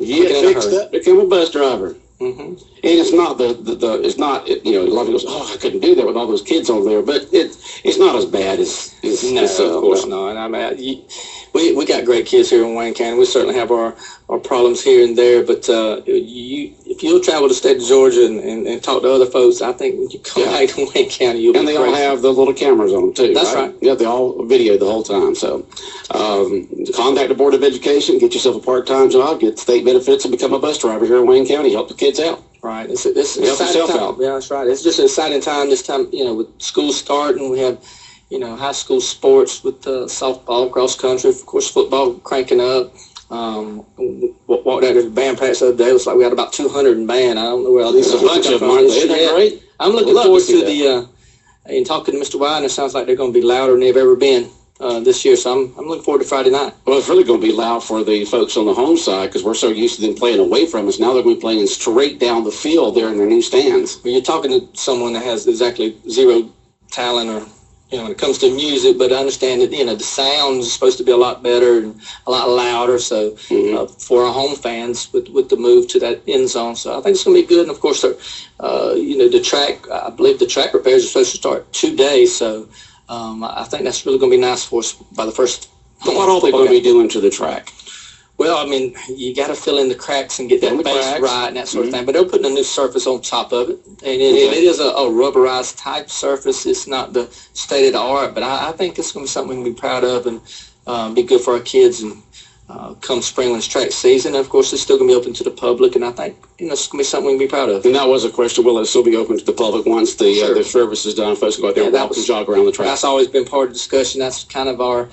Get fixed up, become a bus driver. Mm-hmm. And it's not it's not, you know, a lot of people say, oh, I couldn't do that with all those kids over there, but it's not as bad as no, of course not. I mean, we got great kids here in Wayne County. We certainly have our problems here and there, but if you'll travel to the state of Georgia and talk to other folks, I think when you come back to Wayne County, you'll be and they all have the little cameras on them too. That's right. Yeah, they all video the whole time. So contact the Board of Education, get yourself a part-time job, get state benefits, and become a bus driver here in Wayne County. Help the kids out. Right. It's exciting time. Yeah, that's right. It's just an exciting time this time, you know, with school starting. We have, you know, high school sports with softball, cross country, of course, football cranking up. Walked out to the band practice the other day. It was like we had about 200 in band. I don't know where all these a bunch of them. Isn't that great? I'm looking forward to in talking to Mr. Wine, it sounds like they're going to be louder than they've ever been this year. So I'm looking forward to Friday night. Well, it's really going to be loud for the folks on the home side because we're so used to them playing away from us. Now they're going to be playing straight down the field there in their new stands. When you're talking to someone that has exactly zero talent or, you know, when it comes to music, but I understand that, you know, the sound is supposed to be a lot better and a lot louder. So for our home fans with the move to that end zone, so I think it's going to be good. And of course, you know, the track, I believe the track repairs are supposed to start today. So I think that's really going to be nice for us by the first. But what are they going to be doing to the track? Well, I mean, you got to fill in the cracks and get that base right and that sort of thing. But they're putting a new surface on top of it. And it is a rubberized type surface. It's not the state of the art, but I think it's going to be something we can be proud of and be good for our kids. And come spring when it's track season, and of course, it's still going to be open to the public. And I think, you know, it's going to be something we can be proud of. And that was a question. Will it still be open to the public once the service is done? Folks can go out there and walk and jog around the track. That's always been part of the discussion. That's kind of our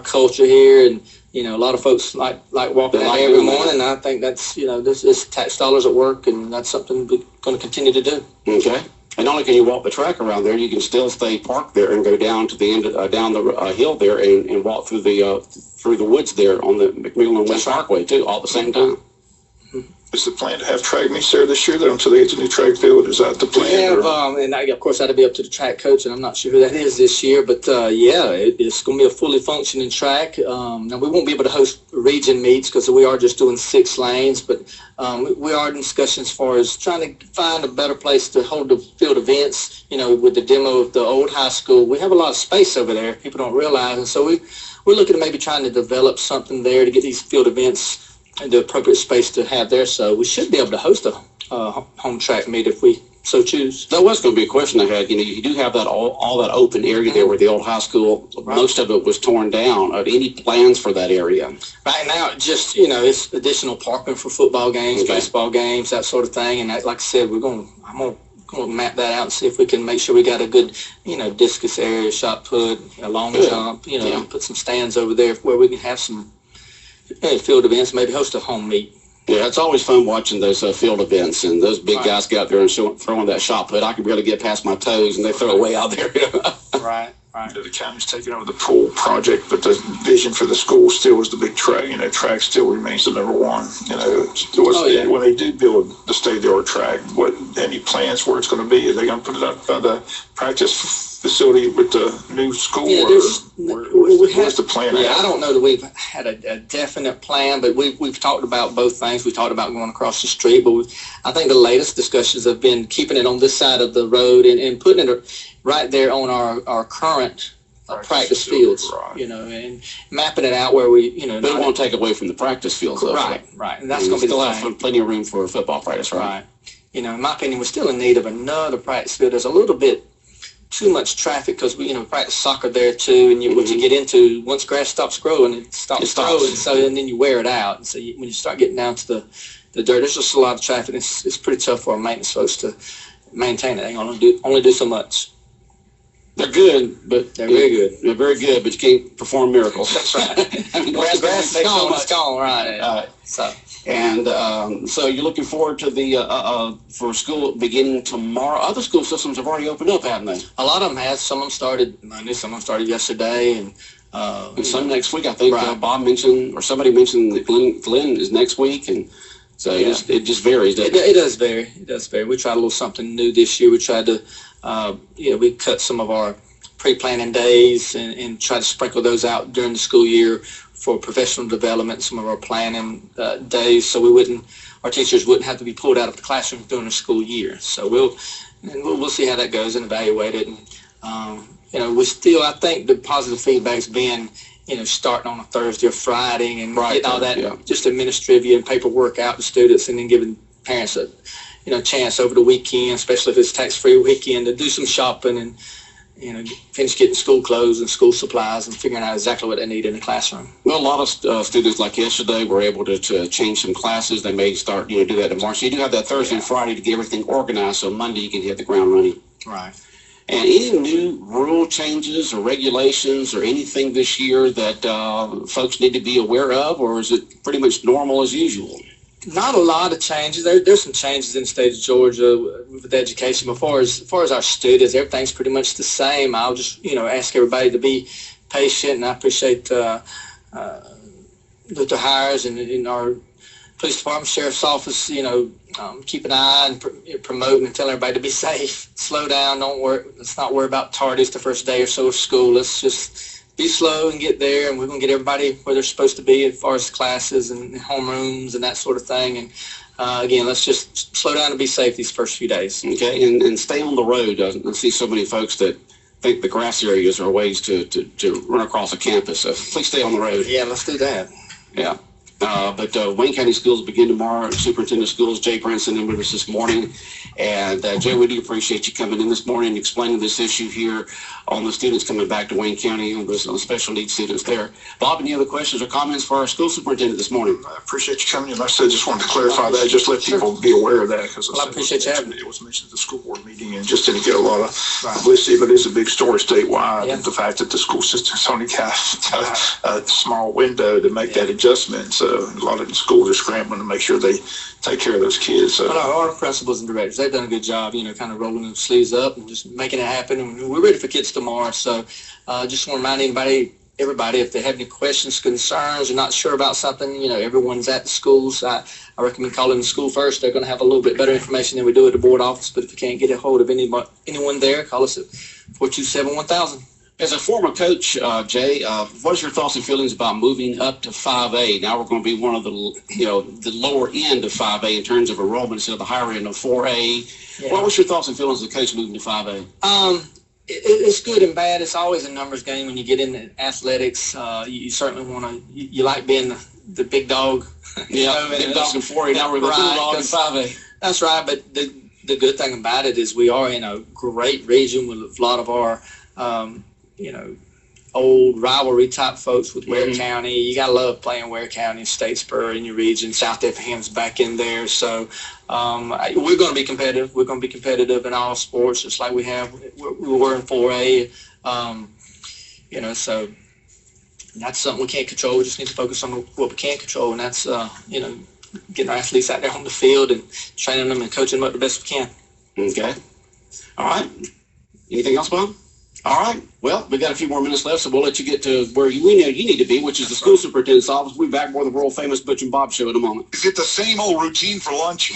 culture here. And you know, a lot of folks like walking out every morning. And I think that's, you know, this is tax dollars at work, and that's something we're going to continue to do. Okay. And not only can you walk the track around there, you can still stay parked there and go down to the end, down the hill there, and walk through the woods there on the McMillan West Parkway too, all at the same time. Is the plan to have track meets there this year, though, until they get to the new track field? Is that the plan? We have, of course, that'll be up to the track coach, and I'm not sure who that is this year, but it's going to be a fully functioning track. Now, we won't be able to host region meets because we are just doing 6 lanes, but we are in discussions as far as trying to find a better place to hold the field events. You know, with the demo of the old high school, we have a lot of space over there. People don't realize, and so we're looking at maybe trying to develop something there to get these field events and the appropriate space to have there. So we should be able to host a home track meet if we so choose. That was going to be a question I had. You know, you do have that all that open area there where the old high school, most of it was torn down. Are there any plans for that area? Right now, just, you know, it's additional parking for football games, baseball games, that sort of thing. And that, like I said, I'm going to map that out and see if we can make sure we got a good, you know, discus area, shot put, a long jump, you know, put some stands over there where we can have some field events, maybe host a home meet. Yeah, it's always fun watching those field events, and those big guys get out there and throwing that shot put. I can barely get past my toes, and they throw it way out there. Right. The county's taking over the pool project, but the vision for the school still is the big track. You know, track still remains the number one. You know, when they do build the state-of-the-art track, any plans where it's going to be? Are they going to put it up by the practice facility with the new school? Yeah, where's the plan? Yeah, I don't know that we've had a definite plan, but we've talked about both things. We talked about going across the street, but I think the latest discussions have been keeping it on this side of the road and putting it right there on our current practice fields, you know, and mapping it out where we, you know. But it won't take away from the practice fields, though. Right. And that's going to be still have plenty of room for football practice, right? You know, in my opinion, we're still in need of another practice field. There's a little bit too much traffic because we, you know, practice soccer there too, and what you get into once grass stops growing, it stops growing, so and then you wear it out, and so when you start getting down to the dirt, there's just a lot of traffic. It's pretty tough for our maintenance folks to maintain it. They only do so much. They're good, but they're very good. They're very good, but you can't perform miracles. That's right. I mean, grass is gone, it's gone, right? So you're looking forward to the for school beginning tomorrow. Other school systems have already opened up, haven't they? A lot of them have. Some of them started Monday. Some of them started yesterday, and some next week. I think Bob mentioned, or somebody mentioned that Glenn is next week, and so it just varies. It does vary. It does vary. We tried a little something new this year. We tried to, we cut some of our pre-planning days and try to sprinkle those out during the school year for professional development, some of our planning days, so our teachers wouldn't have to be pulled out of the classroom during the school year. So we'll see how that goes and evaluate it. And I think the positive feedback's been, starting on a Thursday or Friday and getting all that just administrative and paperwork out to students, and then giving parents a chance over the weekend, especially if it's tax-free weekend, to do some shopping and finish getting school clothes and school supplies and figuring out exactly what they need in the classroom. Well, a lot of students, like yesterday, were able to change some classes. They may start, do that tomorrow. So you do have that Thursday and Friday to get everything organized, so Monday you can hit the ground running. Right. And any new rule changes or regulations or anything this year that folks need to be aware of, or is it pretty much normal as usual? Not a lot of changes. There's some changes in the state of Georgia with education. But as far as our students, everything's pretty much the same. I'll just ask everybody to be patient, and I appreciate the hires and our police department, sheriff's office. Keep an eye and promoting and telling everybody to be safe. Slow down. Let's not worry about tardies the first day or so of school. Let's just be slow and get there, and we're going to get everybody where they're supposed to be as far as classes and homerooms and that sort of thing. And again, let's just slow down and be safe these first few days. Okay, and stay on the road. I see so many folks that think the grass areas are ways to run across a campus. So please stay on the road. Yeah, let's do that. Yeah. But Wayne County schools begin tomorrow. Superintendent of Schools, Jay Branson, in with us this morning. And Jay, we do appreciate you coming in this morning and explaining this issue here on the students coming back to Wayne County, on the special needs students there. Bob, any other questions or comments for our school superintendent this morning? I appreciate you coming in. Like I said, just wanted to clarify that, just let people be aware of that. Because I appreciate you having me. It was mentioned at the school board meeting and just didn't get a lot of publicity, but it's a big story statewide. Yeah. The fact that the school system's only got a small window to make that adjustment. So a lot of the schools are scrambling to make sure they take care of those kids. So. But our principals and directors, they've done a good job, kind of rolling their sleeves up and just making it happen. And we're ready for kids tomorrow. So just want to remind everybody, if they have any questions, concerns, or not sure about something, everyone's at the schools. I recommend calling the school first. They're going to have a little bit better information than we do at the board office. But if you can't get a hold of anyone there, call us at 427-1000. As a former coach, Jay, what is your thoughts and feelings about moving up to 5A? Now we're going to be one of the lower end of 5A in terms of enrollment instead of the higher end of 4A. Yeah. What was your thoughts and feelings as a coach moving to 5A? It's good and bad. It's always a numbers game when you get into athletics. You certainly want to. You like being the big dog. Yeah, big dog in 4A. Now we're the little dog in 5A. That's right. But the good thing about it is we are in a great region with a lot of our old rivalry type folks with Ware County. You gotta love playing Ware County and Statesboro in your region. South Effingham's back in there, so we're going to be competitive. We're going to be competitive in all sports, just like we were in 4A. So that's something we can't control. We just need to focus on what we can control, and that's getting our athletes out there on the field and training them and coaching them up the best we can. Okay. All right. Anything else, Bob? All right. Well, we've got a few more minutes left, so we'll let you get to where you need to be, which is the school superintendent's office. We'll be back more the world-famous Butch and Bob show in a moment. Is it the same old routine for lunch?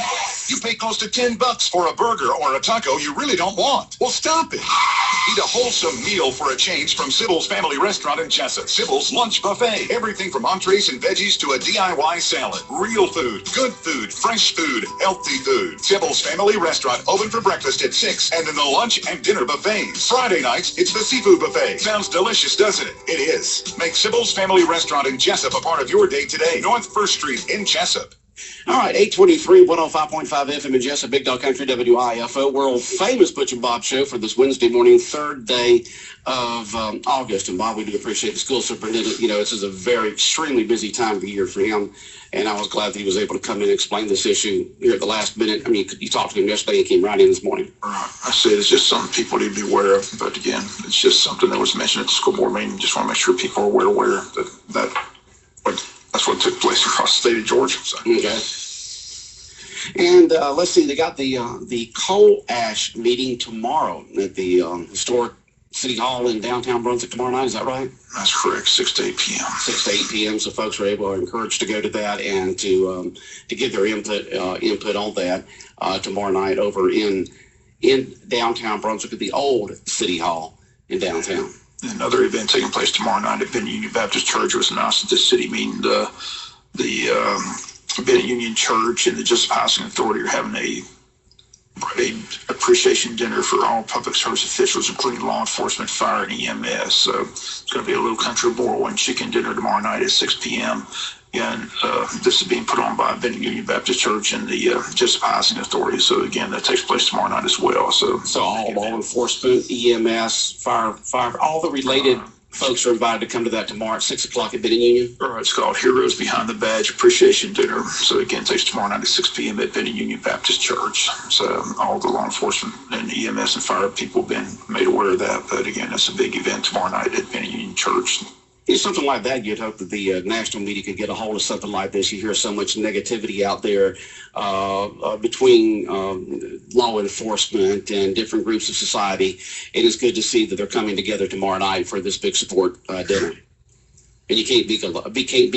You pay close to $10 for a burger or a taco you really don't want. Well, stop it. Eat a wholesome meal for a change from Sybil's Family Restaurant in Jessup. Sybil's Lunch Buffet. Everything from entrees and veggies to a DIY salad. Real food, good food, fresh food, healthy food. Sybil's Family Restaurant, open for breakfast at 6 and in the lunch and dinner buffets. Friday nights, it's the seafood buffet. Sounds delicious, doesn't it? It is. Make Sybil's Family Restaurant in Jessup a part of your day today. North 1st Street in Jessup. All right, 823, 105.5 FM in Jessup, Big Dog Country, WIFO, world-famous Butch and Bob show for this Wednesday morning, 3rd day of August. And Bob, we do appreciate the school superintendent. This is a very extremely busy time of the year for him, and I was glad that he was able to come in and explain this issue here at the last minute. I mean, you talked to him yesterday and came right in this morning. Right. I said it's just something people need to be aware of, but again, it's just something that was mentioned at the school board meeting. Just want to make sure people are aware that's what took place across the state of Georgia. So. Okay. And let's see, they got the coal ash meeting tomorrow at the historic City Hall in downtown Brunswick tomorrow night. Is that right? That's correct. 6 to 8 p.m. 6 to 8 p.m. So folks are encouraged to go to that and to give their input on that tomorrow night over in downtown Brunswick at the old City Hall in downtown. another event taking place tomorrow night at Bennett Union Baptist Church. It was announced at this city meeting. The Bennett Union Church and the Jessup Housing Authority are having a appreciation dinner for all public service officials, including law enforcement, fire, and EMS. So it's going to be a little country boil and chicken dinner tomorrow night at 6 p.m. And this is being put on by Bennett Union Baptist Church and the Jessup Housing Authority. So again, that takes place tomorrow night as well. So all law enforcement, EMS, fire, all the related folks are invited to come to that tomorrow at 6 o'clock at Bennett Union. It's called Heroes Behind the Badge Appreciation Dinner. So again, it takes tomorrow night at 6 p.m. at Bennett Union Baptist Church. So all the law enforcement and EMS and fire people have been made aware of that. But again, that's a big event tomorrow night at Bennett Union Church. Something like that, you'd hope that the national media could get a hold of something like this. You hear so much negativity out there between law enforcement and different groups of society. It is good to see that they're coming together tomorrow night for this big support dinner. And you can't beat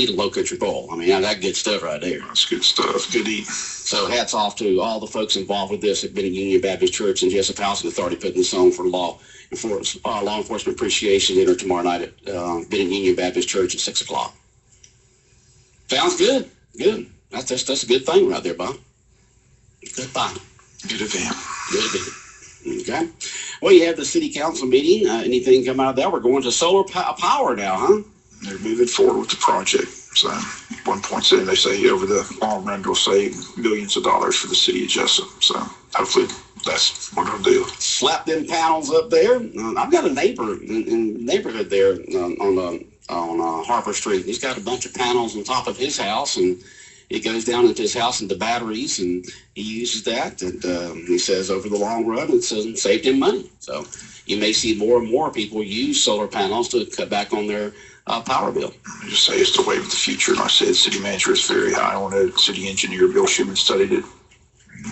a low country bowl. I mean, that's good stuff right there. That's good stuff. Good eating. So hats off to all the folks involved with this at Bennett Union Baptist Church and Jessup Housing Authority putting this on for law enforcement appreciation dinner tomorrow night at Bennett Union Baptist Church at 6 o'clock. Sounds good. Good. That's a good thing right there, Bob. Good thing. Good event. Good event. Okay. Well, you have the city council meeting. Anything come out of that? We're going to solar power now, huh? They're moving forward with the project. So at one point they say over the long run will save millions of dollars for the city of Jessup. So hopefully that's what it'll do. Slap them panels up there. I've got a neighbor in the neighborhood there on Harper Street. He's got a bunch of panels on top of his house, and it goes down into his house into batteries, and he uses that. And he says over the long run, it saved him money. So you may see more and more people use solar panels to cut back on their power bill. I just say it's the wave of the future. And I said, city manager is very high on it. City engineer Bill Schumann studied it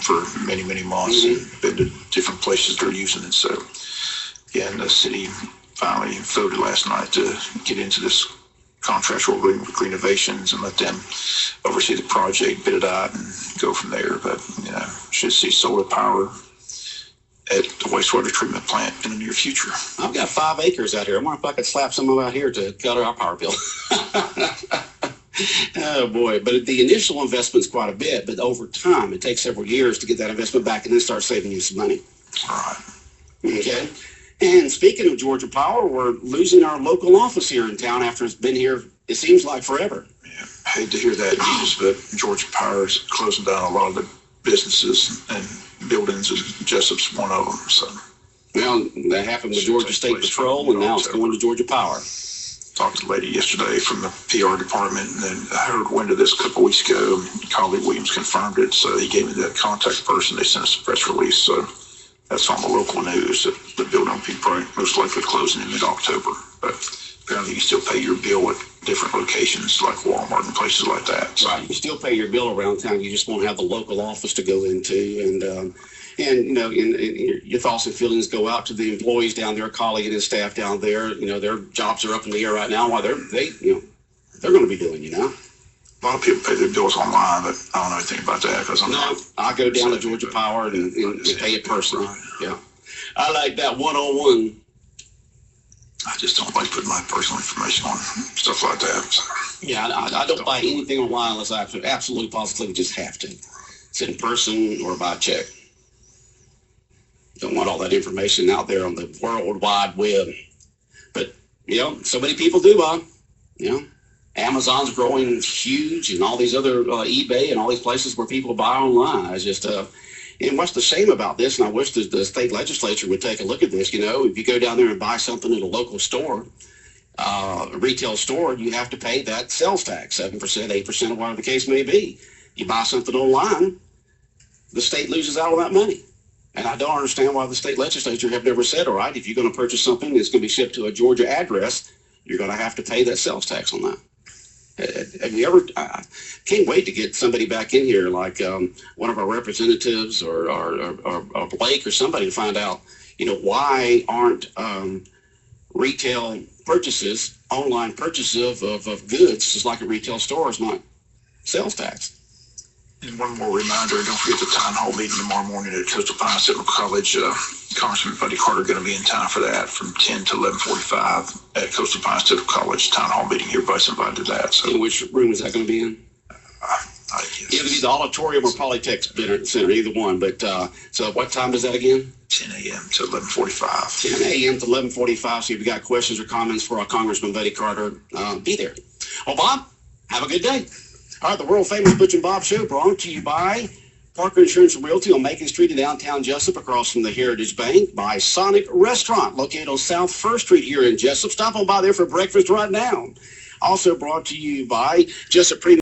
for many, many months and been to different places they're using it. So, yeah, and the city finally voted last night to get into this contractual agreement with Green Innovations and let them oversee the project, bid it out, and go from there. But, should see solar power at the wastewater treatment plant in the near future. I've got 5 acres out here. I wonder if I could slap some of out here to cut our power bill. Oh, boy. But the initial investment's quite a bit, but over time, it takes several years to get that investment back and then start saving you some money. All right. Okay. And speaking of Georgia Power, we're losing our local office here in town after it's been here, it seems like forever. Yeah, I hate to hear that news, but Georgia Power is closing down a lot of the businesses and buildings, and Jessup's one of them. So, well, that happened with Georgia State Patrol, and now it's going to Georgia Power. Talked to the lady yesterday from the PR department, and then I heard wind of this a couple of weeks ago. Colleague Williams confirmed it, so he gave me that contact person. They sent us a press release, so that's on the local news. That the building will be probably most likely closing in mid-October, but apparently you still pay your bill at different locations like Walmart and places like that. So. Right, you still pay your bill around town. You just won't have the local office to go into, and your thoughts and feelings go out to the employees down there, colleague and his staff down there. Their jobs are up in the air right now. While they're going to be doing, A lot of people pay their bills online, but I don't know anything about that because I'm not. I go down to Georgia Power and pay it personally. Right. Yeah, I like that one-on-one. I just don't like putting my personal information on stuff like that. So. Yeah, I don't buy anything online unless I absolutely positively just have to. It's in person or by check. Don't want all that information out there on the World Wide Web. But, so many people do, Bob. Amazon's growing huge and all these other eBay and all these places where people buy online. I just, and what's the shame about this, and I wish the state legislature would take a look at this, if you go down there and buy something at a local store, a retail store, you have to pay that sales tax, 7%, 8%, or whatever the case may be. You buy something online, the state loses out on that money. And I don't understand why the state legislature have never said, all right, if you're going to purchase something that's going to be shipped to a Georgia address, you're going to have to pay that sales tax on that. Have you ever? I can't wait to get somebody back in here, like one of our representatives or Blake or somebody, to find out, why aren't retail purchases, online purchases of goods, just like a retail store, is not sales tax. And one more reminder, don't forget the town hall meeting tomorrow morning at Coastal Pines Central College. Congressman Buddy Carter going to be in town for that from 10 to 11:45 at Coastal Pines Central College town hall meeting. Everybody's invited to that. So, In which room is that going to be in? I guess Either be the auditorium or Polytech Center, either one. But so what time is that again? 10 a.m. to 11:45. 10 a.m. to 11:45. So if you've got questions or comments for our Congressman Buddy Carter, be there. Well, Bob, have a good day. All right, the world famous Butch and Bob Show brought to you by Parker Insurance and Realty on Macon Street in downtown Jessup, across from the Heritage Bank, by Sonic Restaurant, located on South 1st Street here in Jessup. Stop on by there for breakfast right now. Also brought to you by Jessup Premium